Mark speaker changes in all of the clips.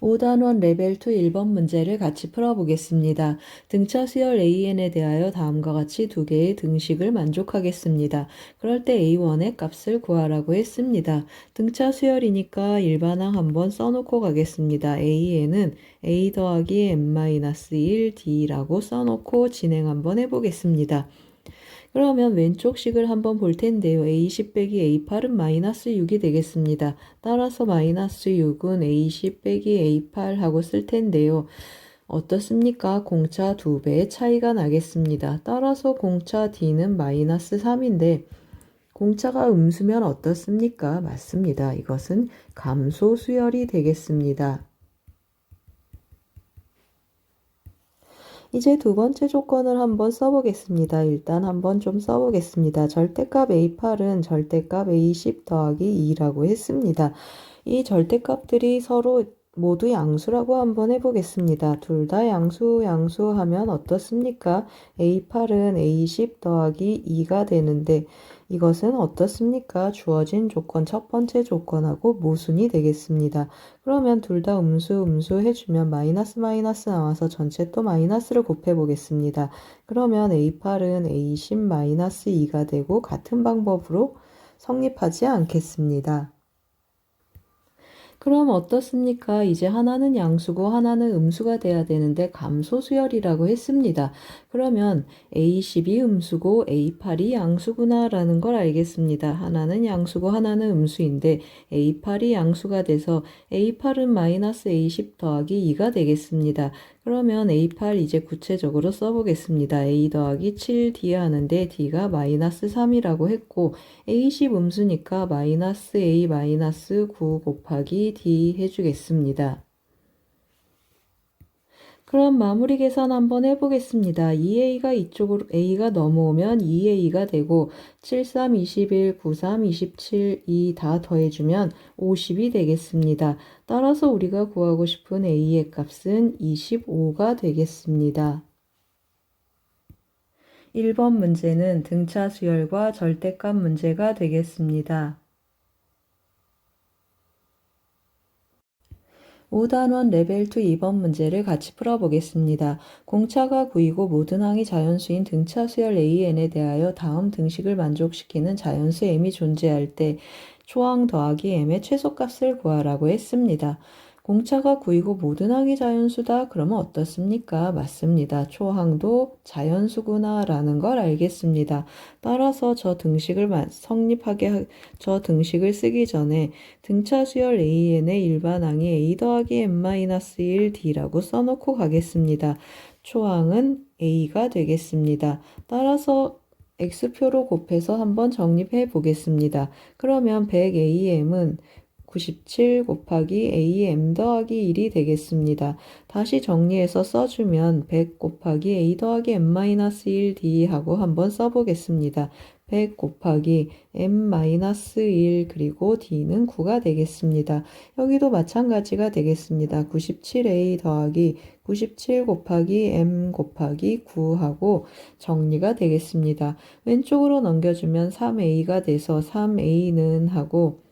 Speaker 1: 5단원 레벨 2 1번 문제를 같이 풀어보겠습니다. 등차 수열 AN에 대하여 다음과 같이 두 개의 등식을 만족하겠습니다. 그럴 때 A1의 값을 구하라고 했습니다. 등차 수열이니까 일반항 한번 써놓고 가겠습니다. AN은 A 더하기 n-1 D라고 써놓고 진행 한번 해보겠습니다. 그러면 왼쪽 식을 한번 볼 텐데요. A10 빼기 A8은 마이너스 6이 되겠습니다. 따라서 마이너스 6은 A10 빼기 A8 하고 쓸 텐데요. 어떻습니까? 공차 2배의 차이가 나겠습니다. 따라서 공차 D는 마이너스 3인데 공차가 음수면 어떻습니까? 맞습니다. 이것은 감소 수열이 되겠습니다. 이제 두 번째 조건을 한번 써보겠습니다. 일단 한번 좀 써보겠습니다. 절대값 A8은 절대값 A10 더하기 2라고 했습니다. 이 절대값들이 서로 모두 양수라고 한번 해보겠습니다. 둘 다 양수하면 어떻습니까? A8은 A10 더하기 2가 되는데 이것은 어떻습니까? 주어진 조건 첫 번째 조건하고 모순이 되겠습니다. 그러면 둘 다 음수 해주면 마이너스 나와서 전체 또 마이너스를 곱해보겠습니다. 그러면 A8은 A10 마이너스 2가 되고 같은 방법으로 성립하지 않겠습니다. 그럼 어떻습니까? 이제 하나는 양수고 하나는 음수가 돼야 되는데 감소수열이라고 했습니다. 그러면 A10이 음수고 A8이 양수구나 라는 걸 알겠습니다. 하나는 양수고 하나는 음수인데 A8이 양수가 돼서 A8은 마이너스 A10 더하기 2가 되겠습니다. 그러면 A8 이제 구체적으로 써보겠습니다. A 더하기 7D 하는데 D가 마이너스 3이라고 했고 A10 음수니까 마이너스 A 마이너스 9 곱하기 D 해주겠습니다. 그럼 마무리 계산 한번 해보겠습니다. 2A가 이쪽으로 A가 넘어오면 2A가 되고 7, 3, 21, 9, 3, 27, 2 다 더해주면 50이 되겠습니다. 따라서 우리가 구하고 싶은 A의 값은 25가 되겠습니다. 1번 문제는 등차 수열과 절대값 문제가 되겠습니다. 5단원 레벨 2 2번 문제를 같이 풀어보겠습니다. 공차가 9이고 모든 항이 자연수인 등차 수열 AN에 대하여 다음 등식을 만족시키는 자연수 M이 존재할 때 초항 더하기 M의 최소값을 구하라고 했습니다. 공차가 9이고 모든 항이 자연수다. 그러면 어떻습니까? 맞습니다. 초항도 자연수구나 라는 걸 알겠습니다. 따라서 저 등식을 쓰기 전에 등차 수열 AN의 일반항이 A 더하기 n-1D라고 써놓고 가겠습니다. 초항은 A가 되겠습니다. 따라서 X표로 곱해서 한번 정립해 보겠습니다. 그러면 100AM은 97 곱하기 AM 더하기 1이 되겠습니다. 다시 정리해서 써주면 100 곱하기 A 더하기 n-1D 하고 한번 써보겠습니다. 100 곱하기 m-1 그리고 D는 9가 되겠습니다. 여기도 마찬가지가 되겠습니다. 97A 더하기 97 곱하기 m 곱하기 9 하고 정리가 되겠습니다. 왼쪽으로 넘겨주면 3A가 돼서 3A는 하고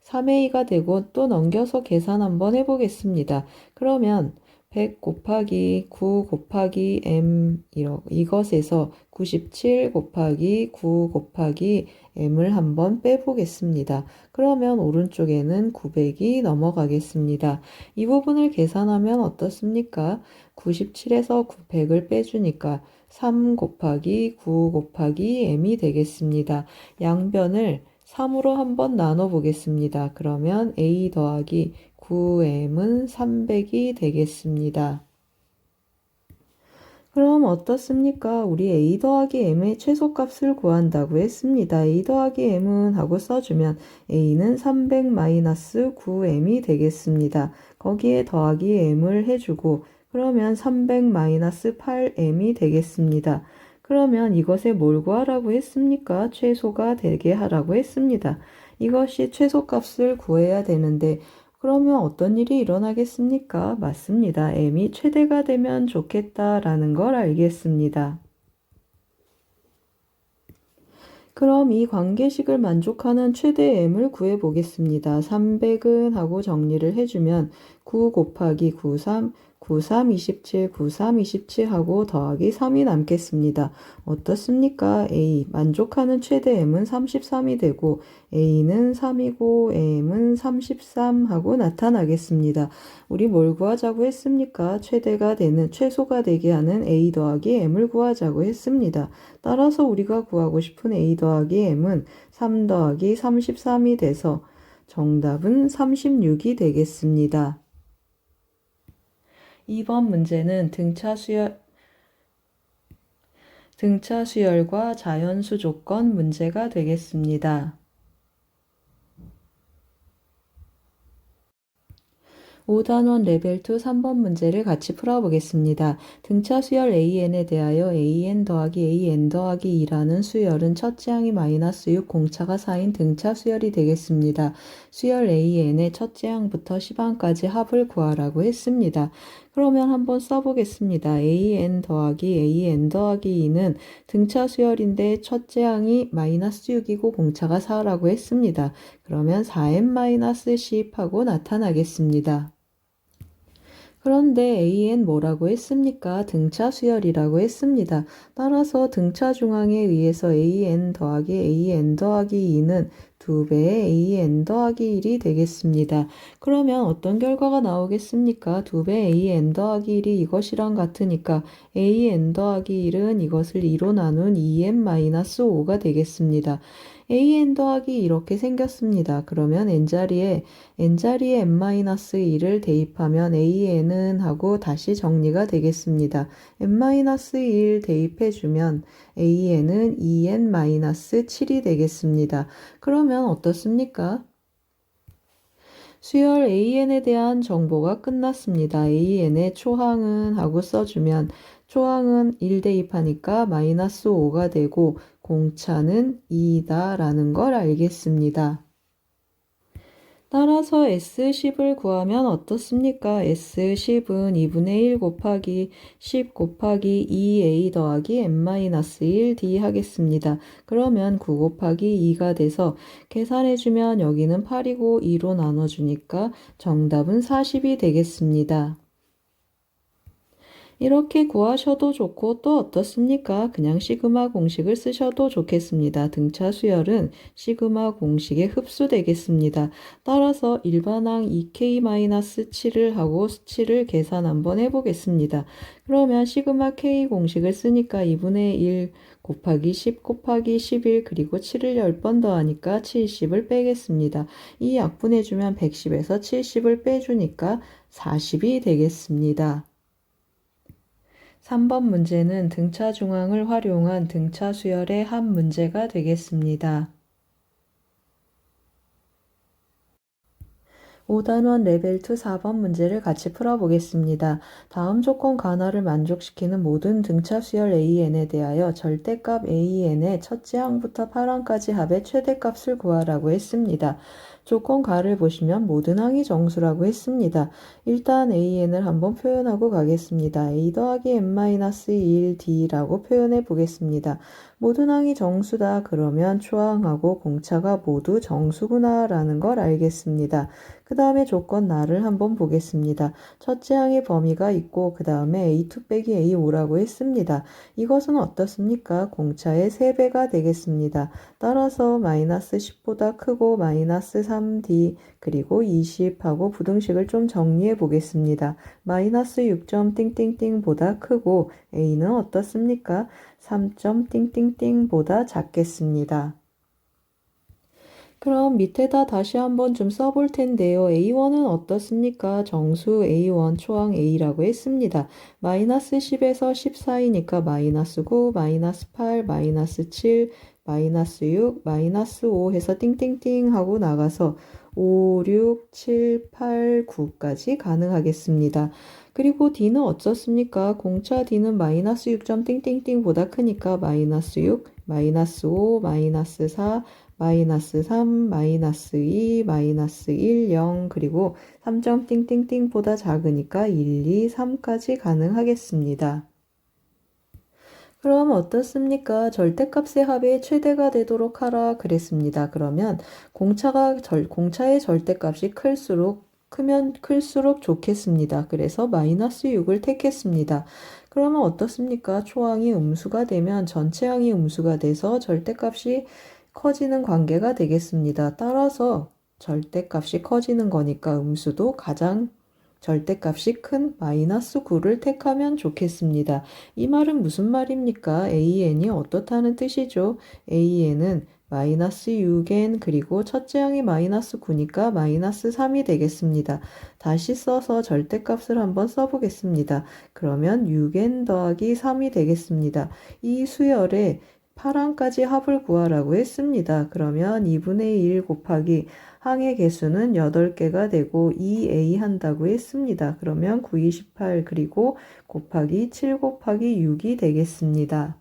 Speaker 1: 3A가 되고 또 넘겨서 계산 한번 해보겠습니다. 그러면 100 곱하기 9 곱하기 m 이것에서 97 곱하기 9 곱하기 m을 한번 빼보겠습니다. 그러면 오른쪽에는 900이 넘어가겠습니다. 이 부분을 계산하면 어떻습니까? 97에서 100을 빼주니까 3 곱하기 9 곱하기 m이 되겠습니다. 양변을 3으로 한번 나눠 보겠습니다. 그러면 A 더하기 9M은 300이 되겠습니다. 그럼 어떻습니까? 우리 A 더하기 M의 최소값을 구한다고 했습니다. A 더하기 M은 하고 써주면 A는 300-9M이 되겠습니다. 거기에 더하기 M을 해주고 그러면 300-8M이 되겠습니다. 그러면 이것에 뭘 구하라고 했습니까? 최소가 되게 하라고 했습니다. 이것이 최소값을 구해야 되는데 그러면 어떤 일이 일어나겠습니까? 맞습니다. m이 최대가 되면 좋겠다라는 걸 알겠습니다. 그럼 이 관계식을 만족하는 최대 m을 구해 보겠습니다. 300은 하고 정리를 해주면 9 곱하기 93, 93, 27, 93, 27 하고 더하기 3이 남겠습니다. 어떻습니까? A, 만족하는 최대 m은 33이 되고 A는 3이고 m은 33 하고 나타나겠습니다. 우리 뭘 구하자고 했습니까? 최소가 되게 하는 A 더하기 m을 구하자고 했습니다. 따라서 우리가 구하고 싶은 A 더하기 m은 3 더하기 33이 돼서 정답은 36이 되겠습니다. 2번 문제는 등차 수열과 자연수 조건 문제가 되겠습니다. 5단원 레벨 2 3번 문제를 같이 풀어보겠습니다. 등차 수열 AN에 대하여 AN 더하기 AN 더하기 2라는 수열은 첫째 항이 마이너스 6, 공차가 4인 등차 수열이 되겠습니다. 수열 AN의 첫째 항부터 10항까지 합을 구하라고 했습니다. 그러면 한번 써보겠습니다. AN 더하기 AN 더하기 2는 등차 수열인데 첫째 항이 마이너스 6이고 공차가 4라고 했습니다. 그러면 4n-10 하고 나타나겠습니다. 그런데 AN 뭐라고 했습니까? 등차 수열이라고 했습니다. 따라서 등차 중앙에 의해서 AN 더하기 AN 더하기 2는 2배의 AN 더하기 1이 되겠습니다. 그러면 어떤 결과가 나오겠습니까? 2배 AN 더하기 1이 이것이랑 같으니까 AN 더하기 1은 이것을 2로 나눈 2n-5가 되겠습니다. AN 더하기 이렇게 생겼습니다. 그러면 n자리에 n-1을 대입하면 AN은 하고 다시 정리가 되겠습니다. n-1 대입해주면 AN은 2n-7이 되겠습니다. 그러면 어떻습니까? 수열 AN에 대한 정보가 끝났습니다. AN의 초항은 하고 써주면 초항은 1 대입하니까 마이너스 5가 되고 공차는 2다 라는 걸 알겠습니다. 따라서 S10을 구하면 어떻습니까? S10은 2분의 1 곱하기 10 곱하기 2A 더하기 n-1D 하겠습니다. 그러면 9 곱하기 2가 돼서 계산해주면 여기는 8이고 2로 나눠주니까 정답은 40이 되겠습니다. 이렇게 구하셔도 좋고 또 어떻습니까? 그냥 시그마 공식을 쓰셔도 좋겠습니다. 등차 수열은 시그마 공식에 흡수되겠습니다. 따라서 일반항 2K-7을 하고 7을 계산 한번 해보겠습니다. 그러면 시그마 K 공식을 쓰니까 2분의 1 곱하기 10 곱하기 11 그리고 7을 10번 더하니까 70을 빼겠습니다. 이 약분해주면 110에서 70을 빼주니까 40이 되겠습니다. 3번 문제는 등차 중앙을 활용한 등차 수열의 한 문제가 되겠습니다. 5단원 레벨 2 4번 문제를 같이 풀어보겠습니다. 다음 조건 간화를 만족시키는 모든 등차 수열 AN에 대하여 절대값 AN의 첫째 항부터 8항까지 합의 최대값을 구하라고 했습니다. 조건 가를 보시면 모든 항이 정수라고 했습니다. 일단 AN을 한번 표현하고 가겠습니다. A 더하기 n-1D라고 표현해 보겠습니다. 모든 항이 정수다 그러면 초항하고 공차가 모두 정수구나 라는 걸 알겠습니다. 그 다음에 조건 나를 한번 보겠습니다. 첫째 항의 범위가 있고 그 다음에 A2 빼기 A5라고 했습니다. 이것은 어떻습니까? 공차의 3배가 되겠습니다. 따라서 마이너스 10보다 크고 마이너스 3D 그리고 20하고 부등식을 좀 정리해 보겠습니다. 마이너스 6점 띵띵띵보다 크고 A는 어떻습니까? 3점 띵띵띵보다 작겠습니다. 그럼 밑에다 다시 한번 좀 써볼 텐데요. A1은 어떻습니까? 정수 A1 초항 A라고 했습니다. 마이너스 10에서 14이니까 마이너스 9, 마이너스 8, 마이너스 7, 마이너스 6, 마이너스 5 해서 띵띵띵 하고 나가서 5, 6, 7, 8, 9까지 가능하겠습니다. 그리고 D는 어떻습니까? 공차 D는 마이너스 6점 띵띵띵보다 크니까 마이너스 6, 마이너스 5, 마이너스 4, 마이너스 3, 마이너스 2, 마이너스 1, 0 그리고 3점 띵띵띵보다 작으니까 1, 2, 3까지 가능하겠습니다. 그럼 어떻습니까? 절대값의 합의 최대가 되도록 하라 그랬습니다. 그러면 공차의 절대값이 크면 클수록 좋겠습니다. 그래서 마이너스 6을 택했습니다. 그러면 어떻습니까? 초항이 음수가 되면 전체 항이 음수가 돼서 절대값이 커지는 관계가 되겠습니다. 따라서 절대값이 커지는 거니까 음수도 가장 절대값이 큰 마이너스 9를 택하면 좋겠습니다. 이 말은 무슨 말입니까? AN이 어떻다는 뜻이죠? AN은 마이너스 6n 그리고 첫째 항이 마이너스 9니까 마이너스 3이 되겠습니다. 다시 써서 절대값을 한번 써보겠습니다. 그러면 6n 더하기 3이 되겠습니다. 이 수열에 8항까지 합을 구하라고 했습니다. 그러면 2분의 1 곱하기 항의 개수는 8개가 되고 2a 한다고 했습니다. 그러면 9, 28 그리고 곱하기 7 곱하기 6이 되겠습니다.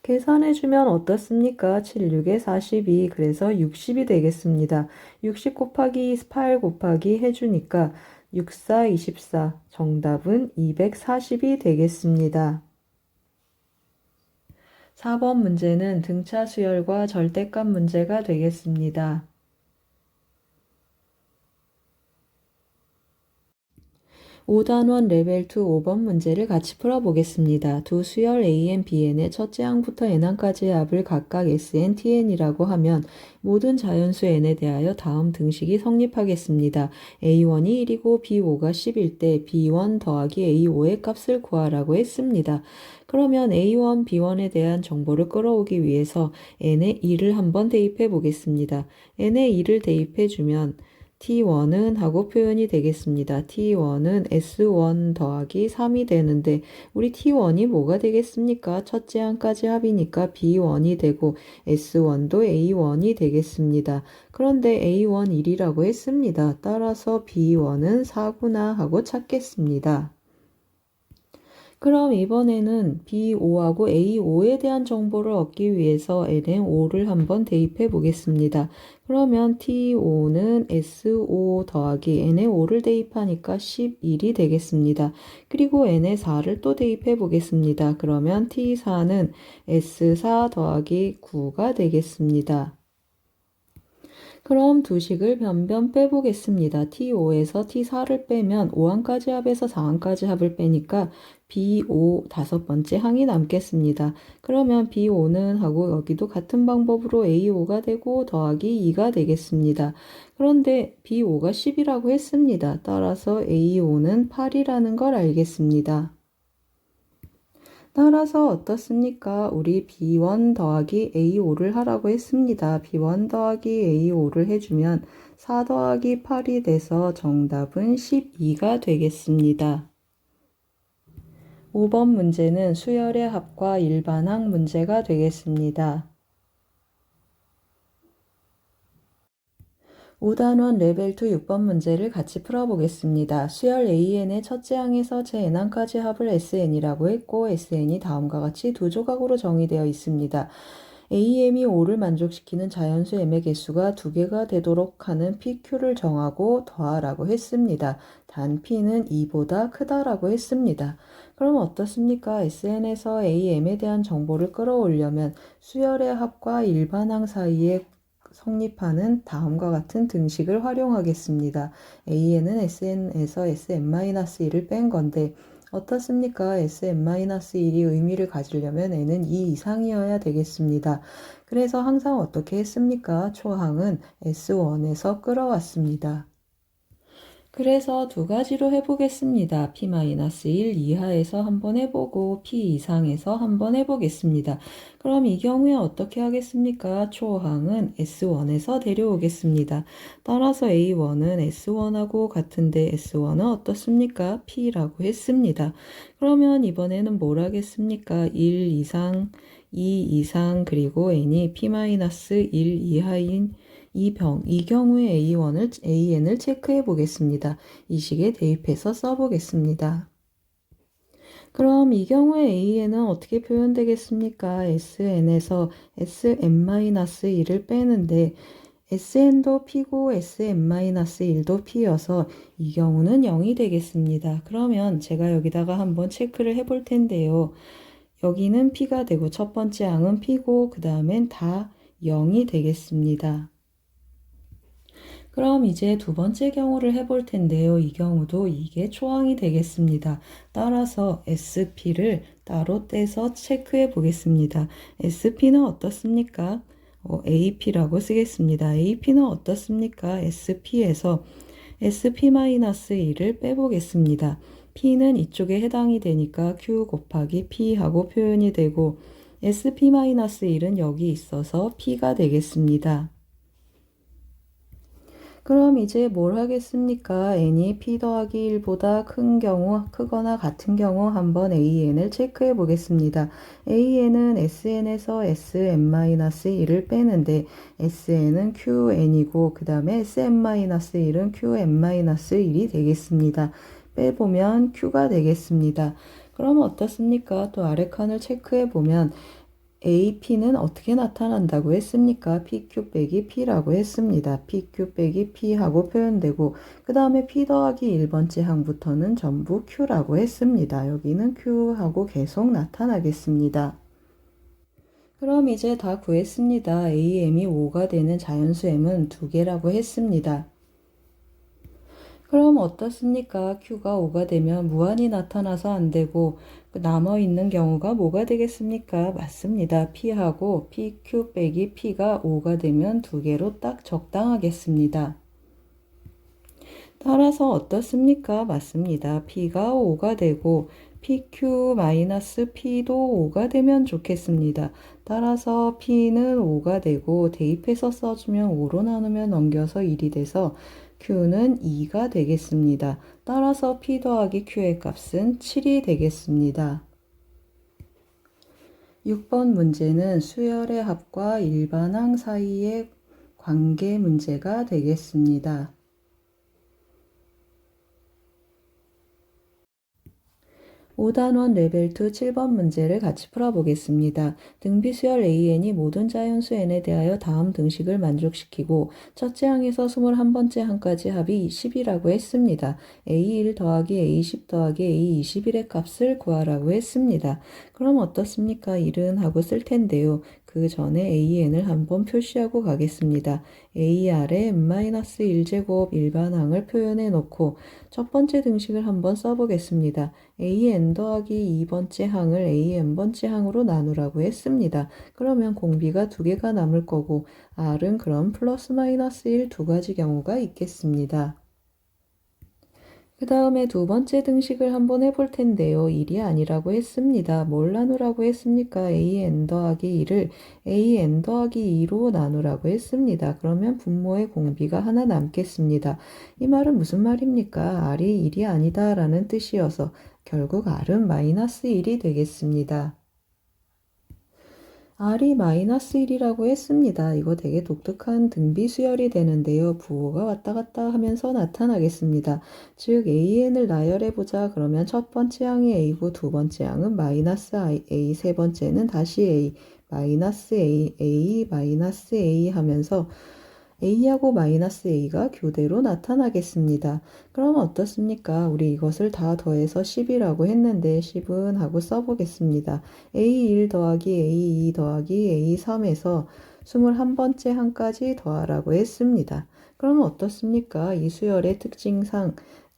Speaker 1: 계산해주면 어떻습니까? 7, 6에 42 그래서 60이 되겠습니다. 60 곱하기 8 곱하기 해주니까 6, 4, 24 정답은 240이 되겠습니다. 4번 문제는 등차 수열과 절대값 문제가 되겠습니다. 5단원 레벨 2 5번 문제를 같이 풀어보겠습니다. 두 수열 AN, BN의 첫째 항부터 n항까지의 합을 각각 SN, TN이라고 하면 모든 자연수 n에 대하여 다음 등식이 성립하겠습니다. A1이 1이고 B5가 10일 때 B1 더하기 A5의 값을 구하라고 했습니다. 그러면 A1, B1에 대한 정보를 끌어오기 위해서 n에 2를 한번 대입해 보겠습니다. n에 2를 대입해 주면 T1은 하고 표현이 되겠습니다. T1은 S1 더하기 3이 되는데 우리 T1이 뭐가 되겠습니까? 첫째 항까지 합이니까 B1이 되고 S1도 A1이 되겠습니다. 그런데 A1 1이라고 했습니다. 따라서 B1은 4구나 하고 찾겠습니다. 그럼 이번에는 B5하고 A5에 대한 정보를 얻기 위해서 n에 5를 한번 대입해 보겠습니다. 그러면 T5는 S5 더하기 n에 5를 대입하니까 11이 되겠습니다. 그리고 n에 4를 또 대입해 보겠습니다. 그러면 T4는 S4 더하기 9가 되겠습니다. 그럼 두 식을 변변 빼보겠습니다. T5에서 T4를 빼면 5항까지 합에서 4항까지 합을 빼니까 B5 다섯 번째 항이 남겠습니다. 그러면 B5는 하고 여기도 같은 방법으로 A5가 되고 더하기 2가 되겠습니다. 그런데 B5가 10이라고 했습니다. 따라서 A5는 8이라는 걸 알겠습니다. 따라서 어떻습니까? 우리 B1 더하기 A5를 하라고 했습니다. B1 더하기 A5를 해주면 4 더하기 8이 돼서 정답은 12가 되겠습니다. 5번 문제는 수열의 합과 일반항 문제가 되겠습니다. 5단원 레벨 2 6번 문제를 같이 풀어보겠습니다. 수열 AN의 첫째 항에서 제 n항까지 합을 SN이라고 했고 SN이 다음과 같이 두 조각으로 정의되어 있습니다. AM이 5를 만족시키는 자연수 M의 개수가 2개가 되도록 하는 PQ를 정하고 더하라고 했습니다. 단 P는 2보다 크다라고 했습니다. 그럼 어떻습니까? SN에서 AM에 대한 정보를 끌어오려면 수열의 합과 일반항 사이에 성립하는 다음과 같은 등식을 활용하겠습니다. AN은 SN에서 SM-1을 뺀 건데 어떻습니까? SM-1이 의미를 가지려면 n은 2 이상이어야 되겠습니다. 그래서 항상 어떻게 했습니까? 초항은 S1에서 끌어왔습니다. 그래서 두 가지로 해보겠습니다. P-1 이하에서 한번 해보고 P 이상에서 한번 해보겠습니다. 그럼 이 경우에 어떻게 하겠습니까? 초항은 S1에서 데려오겠습니다. 따라서 A1은 S1하고 같은데 S1은 어떻습니까? P라고 했습니다. 그러면 이번에는 뭘 하겠습니까? 1 이상, 2 이상, 그리고 n이 P-1 이하인 이 경우에 AN을 체크해 보겠습니다. 이 식에 대입해서 써보겠습니다. 그럼 이 경우에 AN은 어떻게 표현되겠습니까? SN에서 SM-1을 빼는데 SN도 P고 SM-1도 P여서 이 경우는 0이 되겠습니다. 그러면 제가 여기다가 한번 체크를 해볼 텐데요. 여기는 P가 되고 첫 번째 항은 P고 그 다음엔 다 0이 되겠습니다. 그럼 이제 두 번째 경우를 해볼 텐데요. 이 경우도 이게 초항이 되겠습니다. 따라서 SP를 따로 떼서 체크해 보겠습니다. SP는 어떻습니까? AP라고 쓰겠습니다. AP는 어떻습니까? SP에서 SP-1을 빼보겠습니다. P는 이쪽에 해당이 되니까 Q 곱하기 P 하고 표현이 되고 SP-1은 여기 있어서 P가 되겠습니다. 그럼 이제 뭘 하겠습니까? n이 p 더하기 1보다 큰 경우, 크거나 같은 경우 한번 an을 체크해 보겠습니다. an은 sn에서 sn-1을 빼는데 sn은 qn이고 그 다음에 sn-1은 qn-1이 되겠습니다. 빼보면 q가 되겠습니다. 그럼 어떻습니까? 또 아래 칸을 체크해 보면 AP는 어떻게 나타난다고 했습니까? PQ 빼기 P라고 했습니다. PQ 빼기 P 하고 표현되고 그 다음에 P 더하기 1번째 항부터는 전부 Q라고 했습니다. 여기는 Q 하고 계속 나타나겠습니다. 그럼 이제 다 구했습니다. AM이 5가 되는 자연수 M은 2개라고 했습니다. 그럼 어떻습니까? Q가 5가 되면 무한이 나타나서 안 되고 남아있는 경우가 뭐가 되겠습니까? 맞습니다. P하고 PQ 빼기 P가 5가 되면 2개로 딱 적당하겠습니다. 따라서 어떻습니까? 맞습니다. P가 5가 되고 PQ-P도 5가 되면 좋겠습니다. 따라서 P는 5가 되고 대입해서 써주면 5로 나누면 넘겨서 1이 돼서 Q는 2가 되겠습니다. 따라서 P 더하기 Q의 값은 7이 되겠습니다. 6번 문제는 수열의 합과 일반항 사이의 관계 문제가 되겠습니다. 5단원 레벨 2 7번 문제를 같이 풀어보겠습니다. 등비수열 AN이 모든 자연수 N에 대하여 다음 등식을 만족시키고 첫째 항에서 21번째 항까지 합이 10이라고 했습니다. A1 더하기 A10 더하기 A21의 값을 구하라고 했습니다. 그럼 어떻습니까? 1은 하고 쓸 텐데요. 그 전에 AN을 한번 표시하고 가겠습니다. A 아래 n-1제곱 일반항을 표현해 놓고 첫 번째 등식을 한번 써보겠습니다. an 더하기 2번째 항을 an번째 항으로 나누라고 했습니다. 그러면 공비가 2개가 남을 거고 r은 그럼 플러스 마이너스 1 두 가지 경우가 있겠습니다. 그 다음에 두 번째 등식을 한번 해볼 텐데요. 1이 아니라고 했습니다. 뭘 나누라고 했습니까? an 더하기 2를 an 더하기 2로 나누라고 했습니다. 그러면 분모의 공비가 하나 남겠습니다. 이 말은 무슨 말입니까? r이 1이 아니다 라는 뜻이어서 결국 r은 마이너스 1이 되겠습니다. r이 마이너스 1이라고 했습니다. 이거 되게 독특한 등비수열이 되는데요. 부호가 왔다 갔다 하면서 나타나겠습니다. 즉 an을 나열해보자. 그러면 첫 번째 항이 a고 두 번째 항은 마이너스 a, 세 번째는 다시 a, 마이너스 a, a, 마이너스 a 하면서 a하고 마이너스 a가 교대로 나타나겠습니다. 그럼 어떻습니까? 우리 이것을 다 더해서 10이라고 했는데 10은 하고 써보겠습니다. a1 더하기 a2 더하기 a3에서 21번째 항까지 더하라고 했습니다. 그럼 어떻습니까? 이 수열의 특징상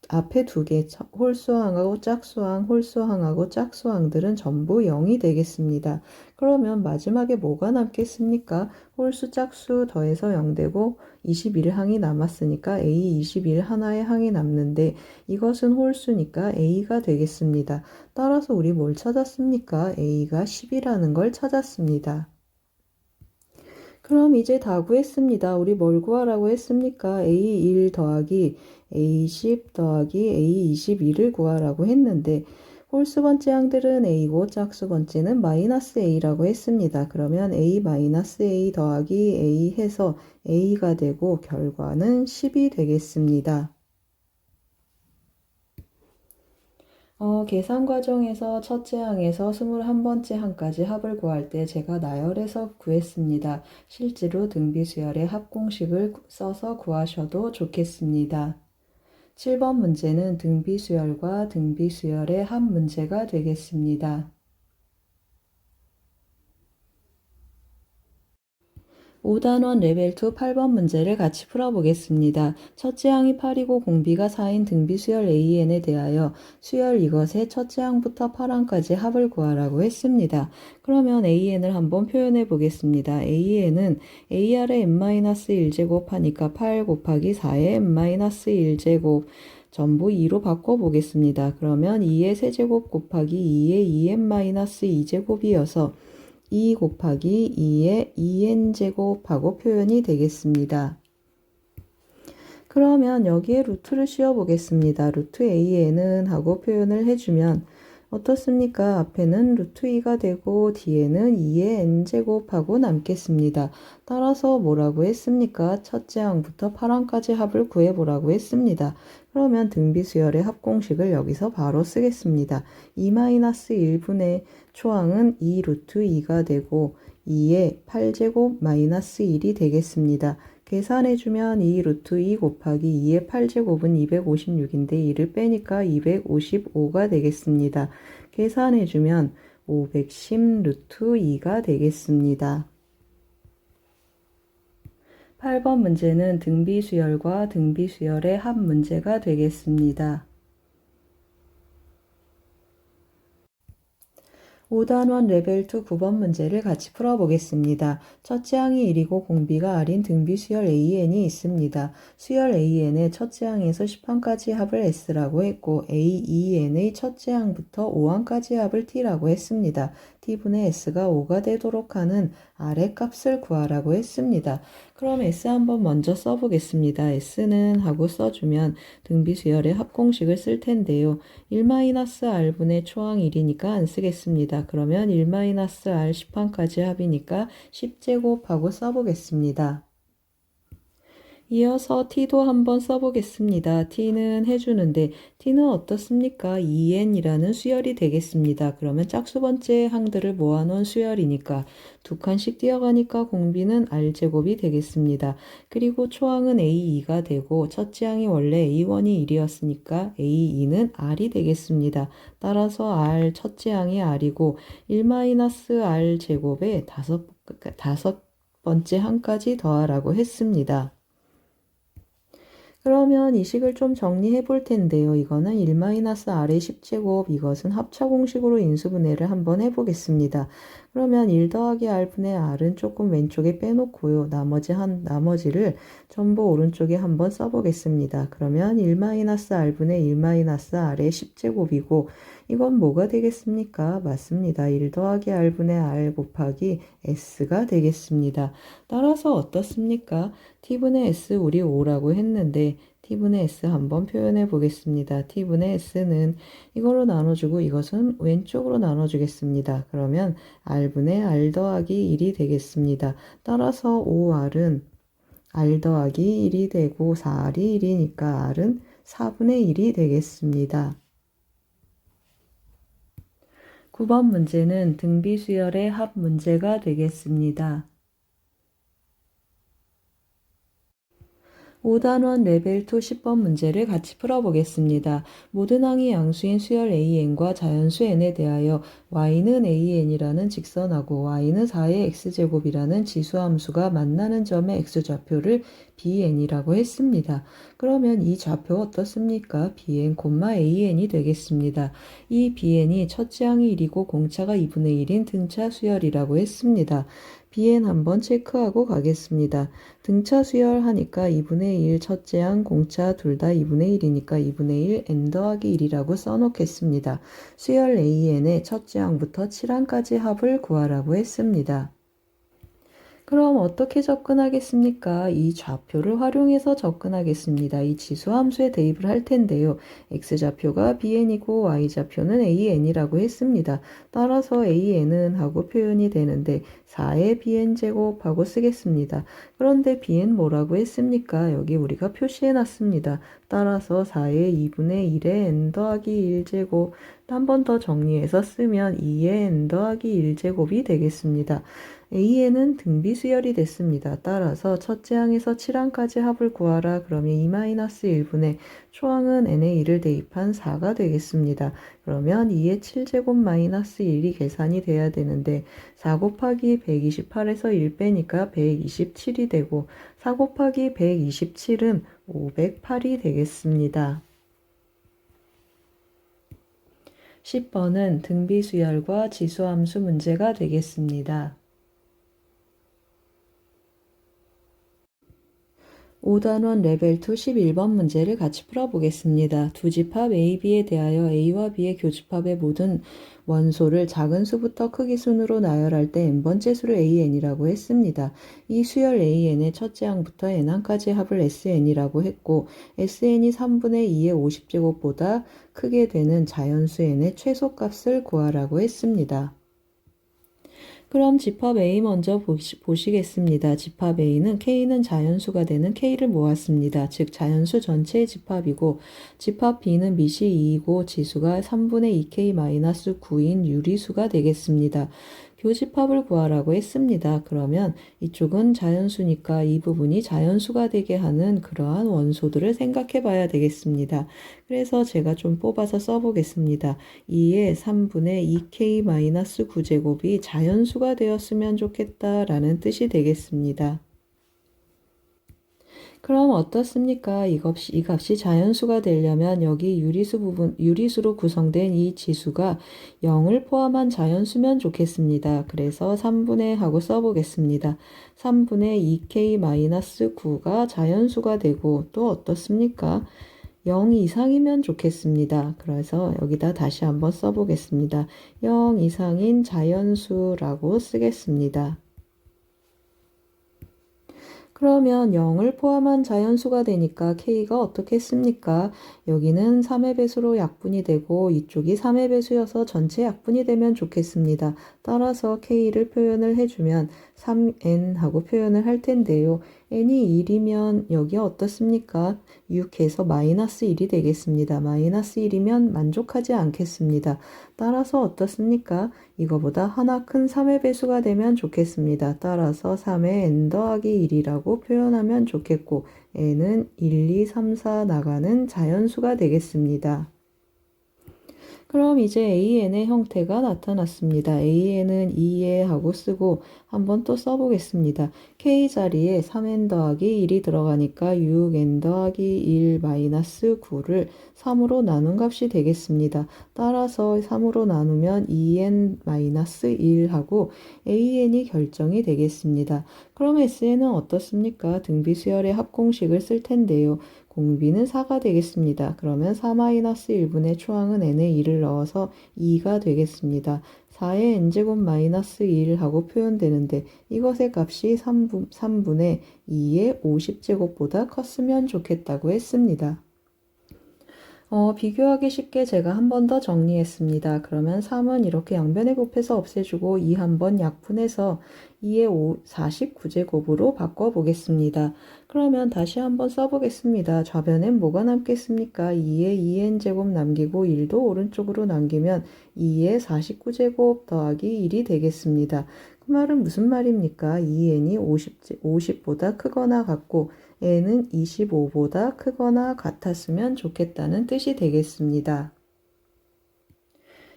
Speaker 1: 앞에 두 개, 홀수항하고 짝수항, 홀수항하고 짝수항들은 전부 0이 되겠습니다. 그러면 마지막에 뭐가 남겠습니까? 홀수 짝수 더해서 0 되고 21항이 남았으니까 A21 하나의 항이 남는데 이것은 홀수니까 A가 되겠습니다. 따라서 우리 뭘 찾았습니까? A가 10이라는 걸 찾았습니다. 그럼 이제 다 구했습니다. 우리 뭘 구하라고 했습니까? A1 더하기 A10 더하기 A21을 구하라고 했는데 홀수 번째 항들은 A고 짝수 번째는 마이너스 A라고 했습니다. 그러면 A 마이너스 A 더하기 A 해서 A가 되고 결과는 10이 되겠습니다. 계산 과정에서 첫째 항에서 21번째 항까지 합을 구할 때 제가 나열해서 구했습니다. 실제로 등비수열의 합공식을 써서 구하셔도 좋겠습니다. 7번 문제는 등비수열과 등비수열의 합 문제가 되겠습니다. 5단원 레벨 2 8번 문제를 같이 풀어보겠습니다. 첫째 항이 8이고 공비가 4인 등비 수열 AN에 대하여 수열 이것의 첫째 항부터 8항까지 합을 구하라고 했습니다. 그러면 AN을 한번 표현해 보겠습니다. AN은 AR의 n-1제곱 하니까 8 곱하기 4의 n-1제곱 전부 2로 바꿔보겠습니다. 그러면 2의 세제곱 곱하기 2의 2n-2제곱이어서 2 곱하기 2의 2n제곱하고 표현이 되겠습니다. 그러면 여기에 루트를 씌워보겠습니다. 루트 AN은 하고 표현을 해주면 어떻습니까? 앞에는 루트 2가 되고 뒤에는 2의 n제곱하고 남겠습니다. 따라서 뭐라고 했습니까? 첫째 항부터 8항까지 합을 구해보라고 했습니다. 그러면 등비수열의 합공식을 여기서 바로 쓰겠습니다. 2-1분의 초항은 2 루트 2가 되고 2의 8제곱 마이너스 1이 되겠습니다. 계산해주면 2 루트 2 곱하기 2의 8제곱은 256인데 2를 빼니까 255가 되겠습니다. 계산해주면 510 루트 2가 되겠습니다. 8번 문제는 등비수열과 등비수열의 합 문제가 되겠습니다. 5단원 레벨 2 9번 문제를 같이 풀어보겠습니다. 첫째 항이 1이고 공비가 R인 등비 수열 AN이 있습니다. 수열 AN의 첫째 항에서 10항까지 합을 S라고 했고 AEN의 첫째 항부터 5항까지 합을 T라고 했습니다. T분의 S가 5가 되도록 하는 R의 값을 구하라고 했습니다. 그럼 S 한번 먼저 써보겠습니다. S는 하고 써주면 등비수열의 합공식을 쓸 텐데요. 1-R분의 초항 1이니까 안 쓰겠습니다. 그러면 1-R 10항까지 합이니까 10제곱하고 써보겠습니다. 이어서 t도 한번 써보겠습니다. t는 해주는데 t는 어떻습니까? 2n이라는 수열이 되겠습니다. 그러면 짝수 번째 항들을 모아놓은 수열이니까 두 칸씩 뛰어가니까 공비는 r제곱이 되겠습니다. 그리고 초항은 a2가 되고 첫째 항이 원래 a1이 1이었으니까 a2는 r이 되겠습니다. 따라서 r 첫째 항이 r이고 1-r 제곱에 다섯 번째 항까지 더하라고 했습니다. 그러면 이 식을 좀 정리해 볼 텐데요. 이거는 1-r의 10제곱, 이것은 합차공식으로 인수분해를 한번 해보겠습니다. 그러면 1 더하기 r분의 r은 조금 왼쪽에 빼놓고요. 나머지를 전부 오른쪽에 한번 써보겠습니다. 그러면 1-r분의 1-r의 10제곱이고 이건 뭐가 되겠습니까? 맞습니다. 1 더하기 r분의 r 곱하기 s가 되겠습니다. 따라서 어떻습니까? t분의 s 우리 5라고 했는데 t분의 s 한번 표현해 보겠습니다. t분의 s는 이걸로 나눠주고 이것은 왼쪽으로 나눠주겠습니다. 그러면 r분의 r 더하기 1이 되겠습니다. 따라서 5r은 r 더하기 1이 되고 4r이 1이니까 r은 4분의 1이 되겠습니다. 9번 문제는 등비수열의 합 문제가 되겠습니다. 5단원 레벨 2 10번 문제를 같이 풀어보겠습니다. 모든 항이 양수인 수열 AN과 자연수 N에 대하여 y는 AN이라는 직선하고 y는 4의 x제곱이라는 지수함수가 만나는 점의 x좌표를 BN이라고 했습니다. 그러면 이 좌표 어떻습니까? BN, AN이 되겠습니다. 이 BN이 첫째 항이 1이고 공차가 2분의 1인 등차 수열이라고 했습니다. BN 한번 체크하고 가겠습니다. 등차 수열하니까 2분의 1 첫째 항 공차 둘 다 2분의 1이니까 2분의 1 n 더하기 1이라고 써놓겠습니다. 수열 AN의 첫째 항부터 7항까지 합을 구하라고 했습니다. 그럼 어떻게 접근하겠습니까? 이 좌표를 활용해서 접근하겠습니다. 이 지수함수에 대입을 할 텐데요. x좌표가 bn이고 y좌표는 an이라고 했습니다. 따라서 an은 하고 표현이 되는데 4의 bn제곱 하고 쓰겠습니다. 그런데 bn 뭐라고 했습니까? 여기 우리가 표시해 놨습니다. 따라서 4의 2분의 1의 n 더하기 1제곱 한 번 더 정리해서 쓰면 2의 n 더하기 1제곱이 되겠습니다. A에는 등비 수열이 됐습니다. 따라서 첫째 항에서 7항까지 합을 구하라. 그러면 2-1분의 초항은 n의 1을 대입한 4가 되겠습니다. 그러면 2의 7제곱 마이너스 1이 계산이 돼야 되는데 4 곱하기 128에서 1 빼니까 127이 되고 4 곱하기 127은 508이 되겠습니다. 10번은 등비수열과 지수함수 문제가 되겠습니다. 5단원 레벨 2 11번 문제를 같이 풀어보겠습니다. 두 집합 A, B에 대하여 A와 B의 교집합의 모든 원소를 작은 수부터 크기 순으로 나열할 때 n번째 수를 AN이라고 했습니다. 이 수열 AN의 첫째 항부터 n항까지 합을 SN이라고 했고 SN이 3분의 2의 50제곱보다 크게 되는 자연수 n의 최소값을 구하라고 했습니다. 그럼 집합 A 먼저 보시겠습니다. 집합 A는 K는 자연수가 되는 K를 모았습니다. 즉 자연수 전체의 집합이고 집합 B는 밑이 2이고 지수가 3분의 2K-9인 유리수가 되겠습니다. 교집합을 구하라고 했습니다. 그러면 이쪽은 자연수니까 이 부분이 자연수가 되게 하는 그러한 원소들을 생각해 봐야 되겠습니다. 그래서 제가 좀 뽑아서 써보겠습니다. 2의 3분의 2K-9제곱이 자연수가 되었으면 좋겠다라는 뜻이 되겠습니다. 그럼 어떻습니까? 이 값이 자연수가 되려면 여기 유리수로 구성된 이 지수가 0을 포함한 자연수면 좋겠습니다. 그래서 3분의 하고 써보겠습니다. 3분의 2K-9가 자연수가 되고 또 어떻습니까? 0 이상이면 좋겠습니다. 그래서 여기다 다시 한번 써보겠습니다. 0 이상인 자연수라고 쓰겠습니다. 그러면 0을 포함한 자연수가 되니까 K가 어떻겠습니까? 여기는 3의 배수로 약분이 되고 이쪽이 3의 배수여서 전체 약분이 되면 좋겠습니다. 따라서 K를 표현을 해주면 3n 하고 표현을 할 텐데요. n이 1이면 여기 어떻습니까? 6에서 마이너스 1이 되겠습니다. 마이너스 1이면 만족하지 않겠습니다. 따라서 어떻습니까? 이거보다 하나 큰 3의 배수가 되면 좋겠습니다. 따라서 3의 n 더하기 1이라고 표현하면 좋겠고 n은 1, 2, 3, 4 나가는 자연수가 되겠습니다. 그럼 이제 AN의 형태가 나타났습니다. AN은 2에 하고 쓰고 한번 또 써보겠습니다. K 자리에 3n 더하기 1이 들어가니까 6n 더하기 1 마이너스 9를 3으로 나눈 값이 되겠습니다. 따라서 3으로 나누면 2n 마이너스 1 하고 AN이 결정이 되겠습니다. 그럼 SN은 어떻습니까? 등비수열의 합공식을 쓸 텐데요. 공비는 4가 되겠습니다. 그러면 4-1분의 초항은 n에 1을 넣어서 2가 되겠습니다. 4의 n제곱 마이너스 1 하고 표현되는데 이것의 값이 3분의 2의 50제곱보다 컸으면 좋겠다고 했습니다. 비교하기 쉽게 제가 한 번 더 정리했습니다. 그러면 3은 이렇게 양변에 곱해서 없애주고 2 한번 약분해서 2의 49제곱으로 바꿔보겠습니다. 그러면 다시 한번 써보겠습니다. 좌변엔 뭐가 남겠습니까? 2의 2n제곱 남기고 1도 오른쪽으로 남기면 2의 49제곱 더하기 1이 되겠습니다. 그 말은 무슨 말입니까? 2n이 50보다 크거나 같고 n은 25보다 크거나 같았으면 좋겠다는 뜻이 되겠습니다.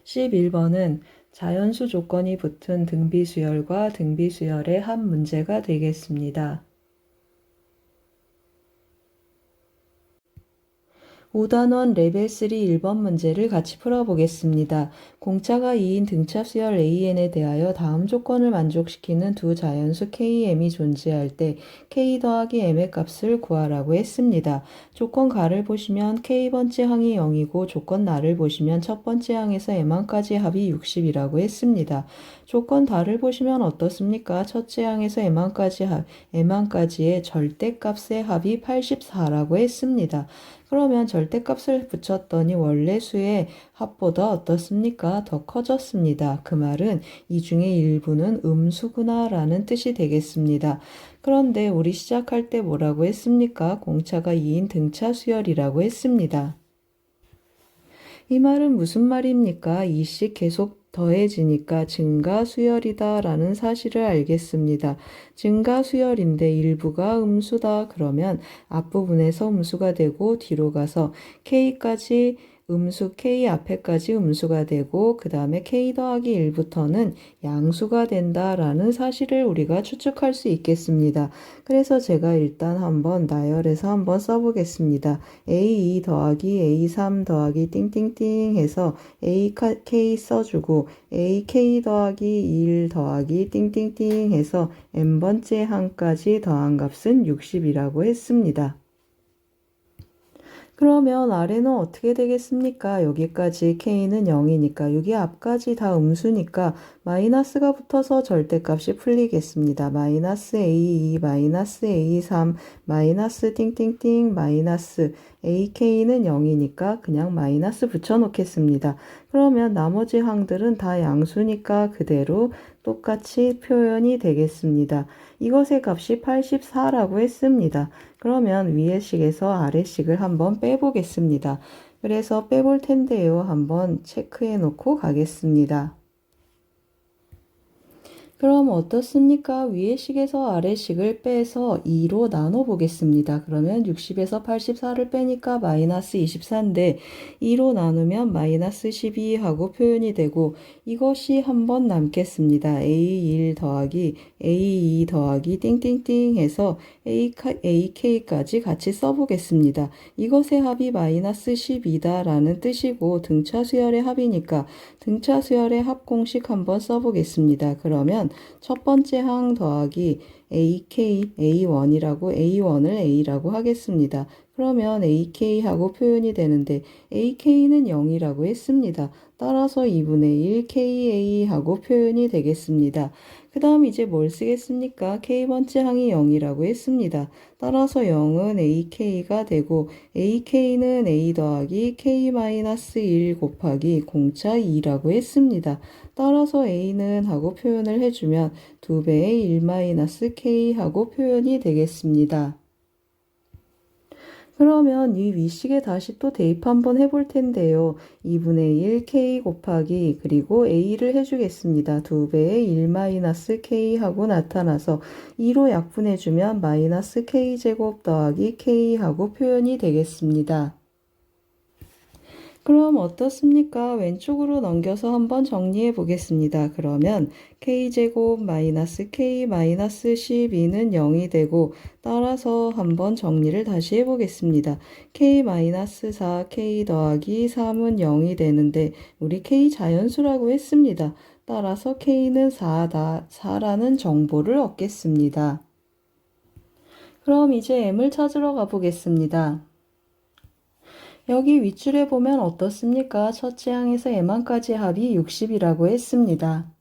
Speaker 1: 11번은 자연수 조건이 붙은 등비수열과 등비수열의 합 문제가 되겠습니다. 5단원 레벨 3 1번 문제를 같이 풀어보겠습니다. 공차가 2인 등차수열 AN에 대하여 다음 조건을 만족시키는 두 자연수 KM이 존재할 때 K 더하기 M의 값을 구하라고 했습니다. 조건 가를 보시면 K번째 항이 0이고 조건 나를 보시면 첫 번째 항에서 M항까지 합이 60이라고 했습니다. 조건 다를 보시면 어떻습니까? 첫째 항에서 M항까지의 절대값의 합이 84라고 했습니다. 그러면 절대값을 붙였더니 원래 수의 합보다 어떻습니까? 더 커졌습니다. 그 말은 이 중에 일부는 음수구나 라는 뜻이 되겠습니다. 그런데 우리 시작할 때 뭐라고 했습니까? 공차가 2인 등차 수열이라고 했습니다. 이 말은 무슨 말입니까? 이씩 계속 더해지니까 증가수열이다 라는 사실을 알겠습니다. 증가수열인데 일부가 음수다 그러면 앞부분에서 음수가 되고 뒤로 가서 K까지 음수 K 앞에까지 음수가 되고 그 다음에 K 더하기 1부터는 양수가 된다라는 사실을 우리가 추측할 수 있겠습니다. 그래서 제가 일단 한번 나열해서 한번 써보겠습니다. A2 더하기 A3 더하기 띵띵띵 해서 AK 써주고 AK 더하기 1 더하기 띵띵띵 해서 n번째 항까지 더한 값은 60이라고 했습니다. 그러면 아래는 어떻게 되겠습니까? 여기까지 K는 0이니까 여기 앞까지 다 음수니까 마이너스가 붙어서 절대값이 풀리겠습니다. 마이너스 A2, 마이너스 A3, 마이너스 띵띵띵, 마이너스 AK는 0이니까 그냥 마이너스 붙여놓겠습니다. 그러면 나머지 항들은 다 양수니까 그대로 똑같이 표현이 되겠습니다. 이것의 값이 84라고 했습니다. 그러면 위의 식에서 아래 식을 한번 빼보겠습니다. 그래서 빼볼 텐데요. 한번 체크해 놓고 가겠습니다. 그럼 어떻습니까? 위의 식에서 아래 식을 빼서 2로 나눠 보겠습니다. 그러면 60에서 84를 빼니까 마이너스 24인데 2로 나누면 마이너스 12 하고 표현이 되고 이것이 한번 남겠습니다. A1 더하기 A2 더하기 띵띵띵 해서 AK까지 같이 써보겠습니다. 이것의 합이 마이너스 12다 라는 뜻이고 등차수열의 합이니까 등차수열의 합 공식 한번 써보겠습니다. 그러면 첫 번째 항 더하기 AK, A1이라고 A1을 A라고 하겠습니다. 그러면 AK하고 표현이 되는데 AK는 0이라고 했습니다. 따라서 2분의 1 KA하고 표현이 되겠습니다. 그 다음 이제 뭘 쓰겠습니까? K번째 항이 0이라고 했습니다. 따라서 0은 AK가 되고 AK는 A 더하기 K-1 곱하기 공차 2라고 했습니다. 따라서 A는 하고 표현을 해주면 2배의 1-K 하고 표현이 되겠습니다. 그러면 이 위식에 다시 또 대입 한번 해볼 텐데요. 2분의 1 K 곱하기 그리고 A를 해주겠습니다. 2배의 1-K 하고 나타나서 2로 약분해주면 마이너스 K제곱 더하기 K 하고 표현이 되겠습니다. 그럼 어떻습니까? 왼쪽으로 넘겨서 한번 정리해 보겠습니다. 그러면 K제곱 마이너스 K 마이너스 12는 0이 되고 따라서 한번 정리를 다시 해보겠습니다. K 마이너스 4 K 더하기 3은 0이 되는데 우리 K 자연수라고 했습니다. 따라서 K는 4라는 정보를 얻겠습니다. 그럼 이제 M을 찾으러 가보겠습니다. 여기 윗줄에 보면 어떻습니까? 첫째 항에서 M항까지 합이 60이라고 했습니다.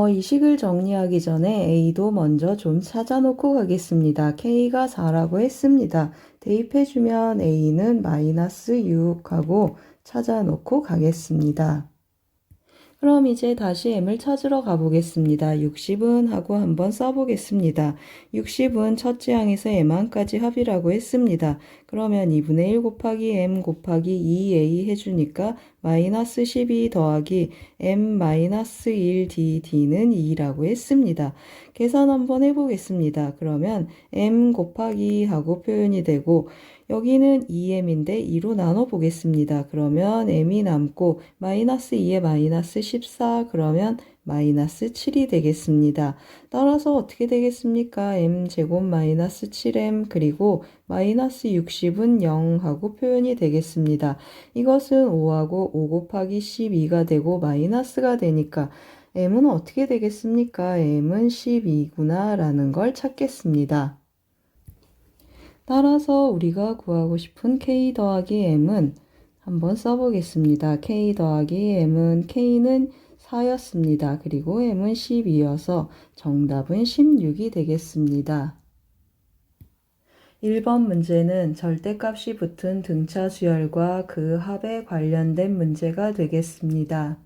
Speaker 1: 이 식을 정리하기 전에 A도 먼저 좀 찾아놓고 가겠습니다. K가 4라고 했습니다. 대입해주면 A는 마이너스 6하고 찾아놓고 가겠습니다. 그럼 이제 다시 M을 찾으러 가보겠습니다. 60은 하고 한번 써보겠습니다. 60은 첫째 항에서 M항까지 합이라고 했습니다. 그러면 2분의 1 곱하기 M 곱하기 2A 해주니까 마이너스 12 더하기 M 마이너스 1DD는 2라고 했습니다. 계산 한번 해보겠습니다. 그러면 M 곱하기 하고 표현이 되고 여기는 2m인데 2로 나눠보겠습니다. 그러면 m이 남고 마이너스 2에 마이너스 14 그러면 마이너스 7이 되겠습니다. 따라서 어떻게 되겠습니까? m제곱 마이너스 7m 그리고 마이너스 60은 0 하고 표현이 되겠습니다. 이것은 5하고 5 곱하기 12가 되고 마이너스가 되니까 m은 어떻게 되겠습니까? m은 12구나 라는 걸 찾겠습니다. 따라서 우리가 구하고 싶은 K 더하기 M은 한번 써보겠습니다. K 더하기 M은 K는 4였습니다. 그리고 M은 12여서 정답은 16이 되겠습니다. 1번 문제는 절대값이 붙은 등차 수열과 그 합에 관련된 문제가 되겠습니다.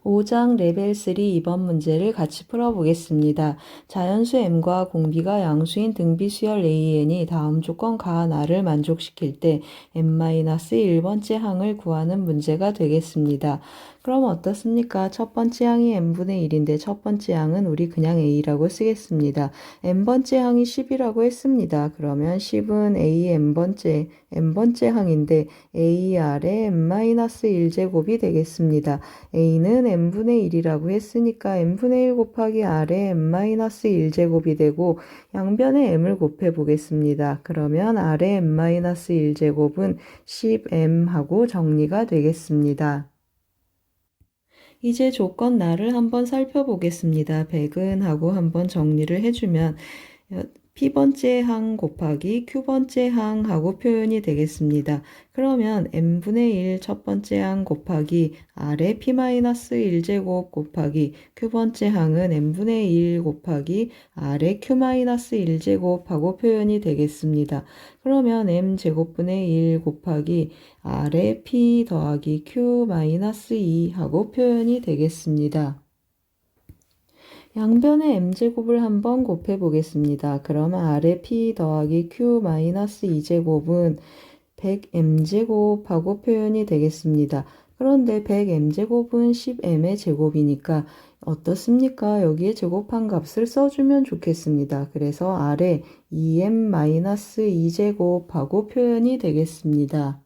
Speaker 1: 5장 레벨 3 2번 문제를 같이 풀어보겠습니다. 자연수 m과 공비가 양수인 등비수열 AN이 다음 조건 가한 R을 만족시킬 때 n-1번째 항을 구하는 문제가 되겠습니다. 그럼 어떻습니까? 첫 번째 항이 n분의 1인데 첫 번째 항은 우리 그냥 a라고 쓰겠습니다. n번째 항이 10이라고 했습니다. 그러면 10은 a n번째 항인데 AR의 n-1제곱이 되겠습니다. a는 n분의 1이라고 했으니까 n분의 1 곱하기 r의 n-1제곱이 되고 양변에 m을 곱해 보겠습니다. 그러면 r의 n-1제곱은 10m 하고 정리가 되겠습니다. 이제 조건 나를 한번 살펴보겠습니다. 100은 하고 한번 정리를 해주면 p번째 항 곱하기 q번째 항 하고 표현이 되겠습니다. 그러면 n분의 1 첫번째 항 곱하기 r의 p-1제곱 곱하기 q번째 항은 n분의 1 곱하기 r의 q-1제곱 하고 표현이 되겠습니다. 그러면 m제곱분의 1 곱하기 r의 p 더하기 q-2 하고 표현이 되겠습니다. 양변의 m제곱을 한번 곱해 보겠습니다. 그러면 r의 p 더하기 q-2제곱은 100m제곱하고 표현이 되겠습니다. 그런데 100m제곱은 10m의 제곱이니까 어떻습니까? 여기에 제곱한 값을 써주면 좋겠습니다. 그래서 r의 2m-2제곱하고 표현이 되겠습니다.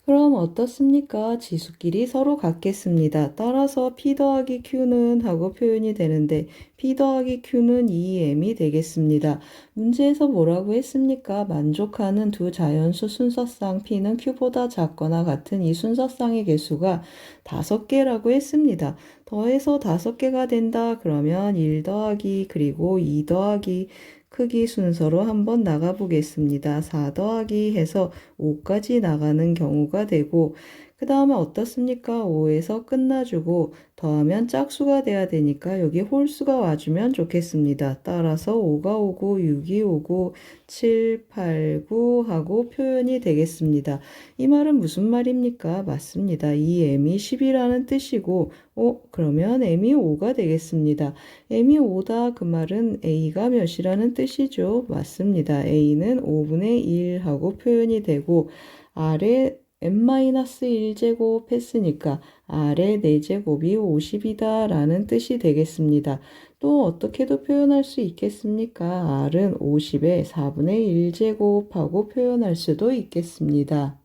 Speaker 1: 그럼 어떻습니까? 지수끼리 서로 같겠습니다. 따라서 p 더하기 q는 하고 표현이 되는데 p 더하기 q는 2m이 되겠습니다. 문제에서 뭐라고 했습니까? 만족하는 두 자연수 순서쌍 p는 q보다 작거나 같은 이 순서쌍의 개수가 5개라고 했습니다. 더해서 5개가 된다 그러면 1 더하기 그리고 2 더하기 크기 순서로 한번 나가 보겠습니다. 4 더하기 해서 5까지 나가는 경우가 되고 그 다음에 어떻습니까? 5에서 끝나주고 더하면 짝수가 돼야 되니까 여기 홀수가 와주면 좋겠습니다. 따라서 5가 오고 6이 오고 7, 8, 9 하고 표현이 되겠습니다. 이 말은 무슨 말입니까? 맞습니다. 이 m이 10이라는 뜻이고 그러면 m이 5가 되겠습니다. m이 5다 그 말은 a가 몇이라는 뜻이죠. 맞습니다. a는 5분의 1 하고 표현이 되고 r의 n-1제곱 했으니까 r의 4제곱이 50이다 라는 뜻이 되겠습니다. 또 어떻게도 표현할 수 있겠습니까? r은 50의 4분의 1제곱하고 표현할 수도 있겠습니다.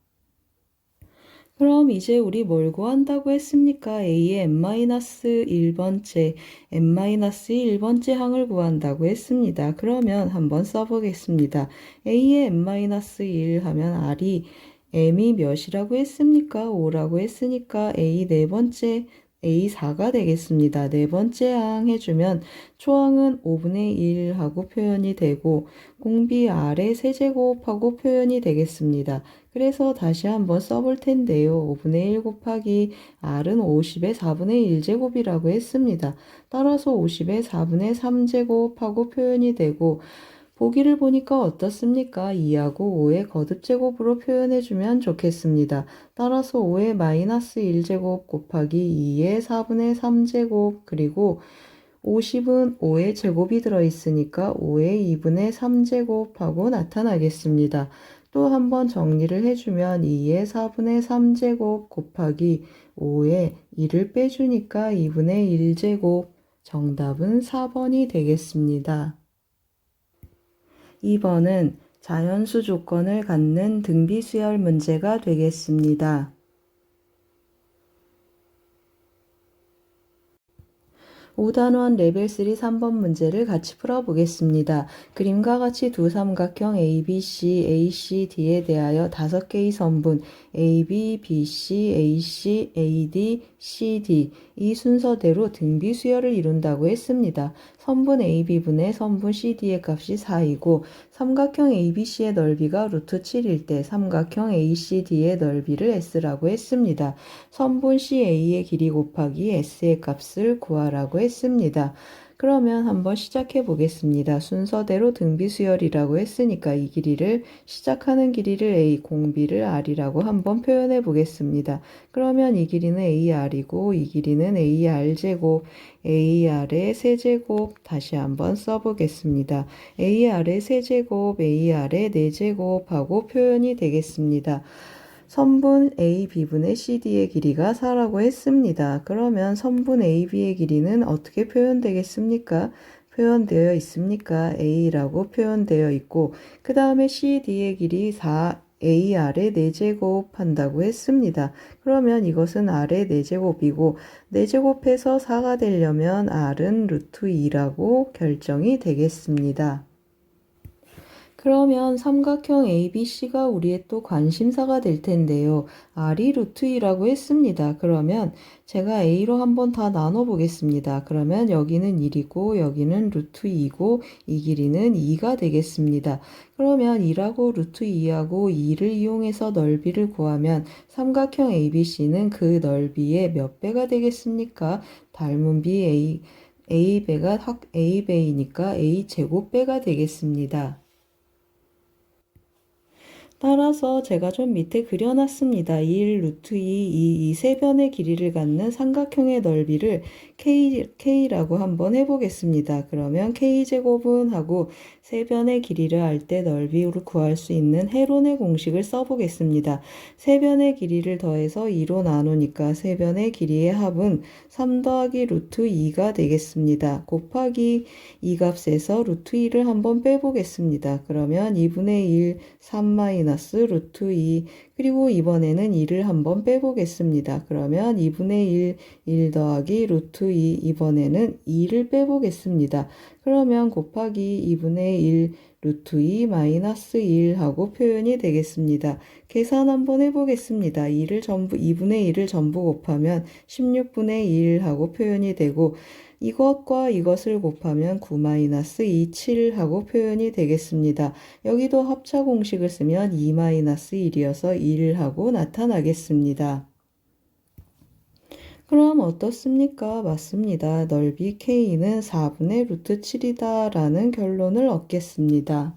Speaker 1: 그럼 이제 우리 뭘 구한다고 했습니까? a의 n-1번째 항을 구한다고 했습니다. 그러면 한번 써보겠습니다. a의 n-1 하면 r이 m이 몇이라고 했습니까? 5라고 했으니까 a 4번째 A4가 되겠습니다. 4번째 항 해주면 초항은 5분의 1 하고 표현이 되고 공비 R의 세제곱하고 표현이 되겠습니다. 그래서 다시 한번 써볼 텐데요. 5분의 1 곱하기 R은 50의 4분의 1제곱이라고 했습니다. 따라서 50의 4분의 3제곱하고 표현이 되고 보기를 보니까 어떻습니까? 2하고 5의 거듭제곱으로 표현해주면 좋겠습니다. 따라서 5의 마이너스 1제곱 곱하기 2의 4분의 3제곱 그리고 50은 5의 제곱이 들어있으니까 5의 2분의 3제곱하고 나타나겠습니다. 또 한번 정리를 해주면 2의 4분의 3제곱 곱하기 5의 2를 빼주니까 2분의 1제곱 정답은 4번이 되겠습니다. 2번은 자연수 조건을 갖는 등비수열 문제가 되겠습니다. 5단원 레벨 3 3번 문제를 같이 풀어보겠습니다. 그림과 같이 두 삼각형 ABC, ACD에 대하여 5개의 선분 AB, BC, AC, AD, CD 이 순서대로 등비수열을 이룬다고 했습니다. 선분 AB분의 선분 CD의 값이 4이고 삼각형 ABC의 넓이가 루트 7일 때 삼각형 ACD의 넓이를 S라고 했습니다. 선분 CA의 길이 곱하기 S의 값을 구하라고 했습니다. 그러면 한번 시작해 보겠습니다. 순서대로 등비수열이라고 했으니까 이 길이를 시작하는 길이를 A, 공비를 R이라고 한번 표현해 보겠습니다. 그러면 이 길이는 AR이고 이 길이는 AR제곱, AR의 세제곱 다시 한번 써보겠습니다. AR의 세제곱, AR의 네제곱 하고 표현이 되겠습니다. 선분 AB분의 CD의 길이가 4라고 했습니다. 그러면 선분 AB의 길이는 어떻게 표현되겠습니까? 표현되어 있습니까? A라고 표현되어 있고 그 다음에 CD의 길이 4 AR의 4제곱 한다고 했습니다. 그러면 이것은 R의 4제곱이고 4제곱해서 4가 되려면 R은 루트 2라고 결정이 되겠습니다. 그러면 삼각형 ABC가 우리의 또 관심사가 될 텐데요. R이 루트 2라고 했습니다. 그러면 제가 A로 한번 다 나눠 보겠습니다. 그러면 여기는 1이고 여기는 루트 2고 이 길이는 2가 되겠습니다. 그러면 2라고 루트 2하고 2를 이용해서 넓이를 구하면 삼각형 ABC는 그 넓이의 몇 배가 되겠습니까? 닮은 비 A배가 A배이니까 A제곱배가 되겠습니다. 따라서 제가 좀 밑에 그려놨습니다. 1 루트 2, 이 세 변의 길이를 갖는 삼각형의 넓이를 K라고 한번 해보겠습니다. 그러면 K제곱은 하고 세 변의 길이를 알 때 넓이를 구할 수 있는 헤론의 공식을 써보겠습니다. 세 변의 길이를 더해서 2로 나누니까 세 변의 길이의 합은 3 더하기 루트 2가 되겠습니다. 곱하기 이 값에서 루트 2를 한번 빼보겠습니다. 그러면 2분의 1, 3 마이너스 루트 2 그리고 이번에는 2를 한번 빼보겠습니다. 그러면 2분의 1 더하기 루트 2 이번에는 2를 빼보겠습니다. 그러면 곱하기 2분의 1 루트 2 마이너스 1 하고 표현이 되겠습니다. 계산 한번 해보겠습니다. 2분의 1을 전부 곱하면 16분의 1 하고 표현이 되고 이것과 이것을 곱하면 9-2, 7 하고 표현이 되겠습니다. 여기도 합차 공식을 쓰면 2-1이어서 1 하고 나타나겠습니다. 그럼 어떻습니까? 맞습니다. 넓이 K는 4분의 루트 7이다 라는 결론을 얻겠습니다.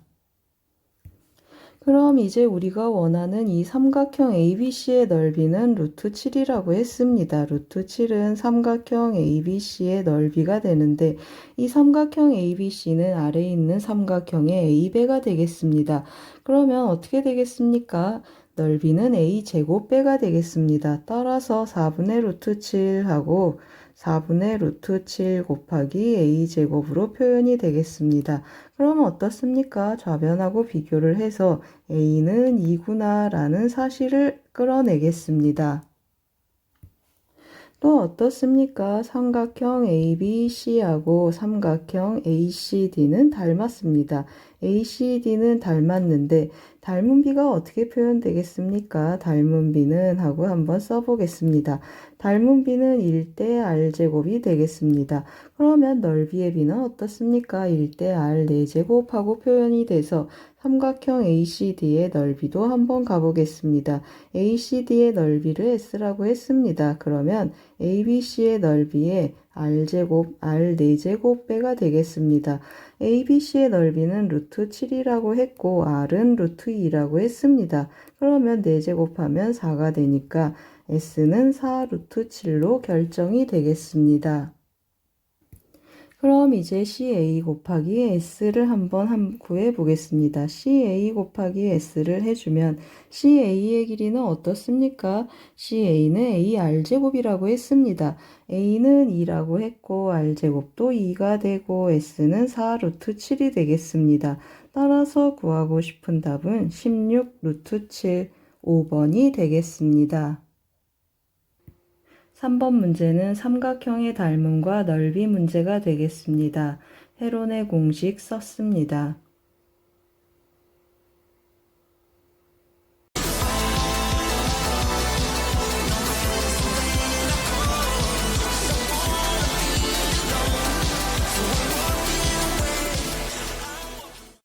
Speaker 1: 그럼 이제 우리가 원하는 이 삼각형 ABC의 넓이는 루트 7이라고 했습니다. 루트 7은 삼각형 ABC의 넓이가 되는데 이 삼각형 ABC는 아래에 있는 삼각형의 A배가 되겠습니다. 그러면 어떻게 되겠습니까? 넓이는 A제곱배가 되겠습니다. 따라서 4분의 루트 7하고 4분의 루트 7 곱하기 A제곱으로 표현이 되겠습니다. 그러면 어떻습니까? 좌변하고 비교를 해서 A는 2구나 라는 사실을 끌어내겠습니다. 또 어떻습니까? 삼각형 ABC하고 삼각형 ACD는 닮았습니다. ACD는 닮았는데 닮은 비가 어떻게 표현되겠습니까? 닮은 비는 하고 한번 써보겠습니다. 닮은 비는 1대 R제곱이 되겠습니다. 그러면 넓이의 비는 어떻습니까? 1대 R 4제곱하고 표현이 돼서 삼각형 ACD의 넓이도 한번 가보겠습니다. ACD의 넓이를 S라고 했습니다. 그러면 ABC의 넓이에 R제곱, R 4제곱배가 되겠습니다. ABC의 넓이는 루트 7이라고 했고 R은 루트 2라고 했습니다. 그러면 4제곱하면 4가 되니까 S는 4 루트 7로 결정이 되겠습니다. 그럼 이제 CA 곱하기 S를 한번 구해 보겠습니다. CA 곱하기 S를 해주면 CA의 길이는 어떻습니까? CA는 AR제곱이라고 했습니다. A는 2라고 했고 R제곱도 2가 되고 S는 4 루트 7이 되겠습니다. 따라서 구하고 싶은 답은 16 루트 7, 5번이 되겠습니다. 3번 문제는 삼각형의 닮음과 넓이 문제가 되겠습니다. 헤론의 공식 썼습니다.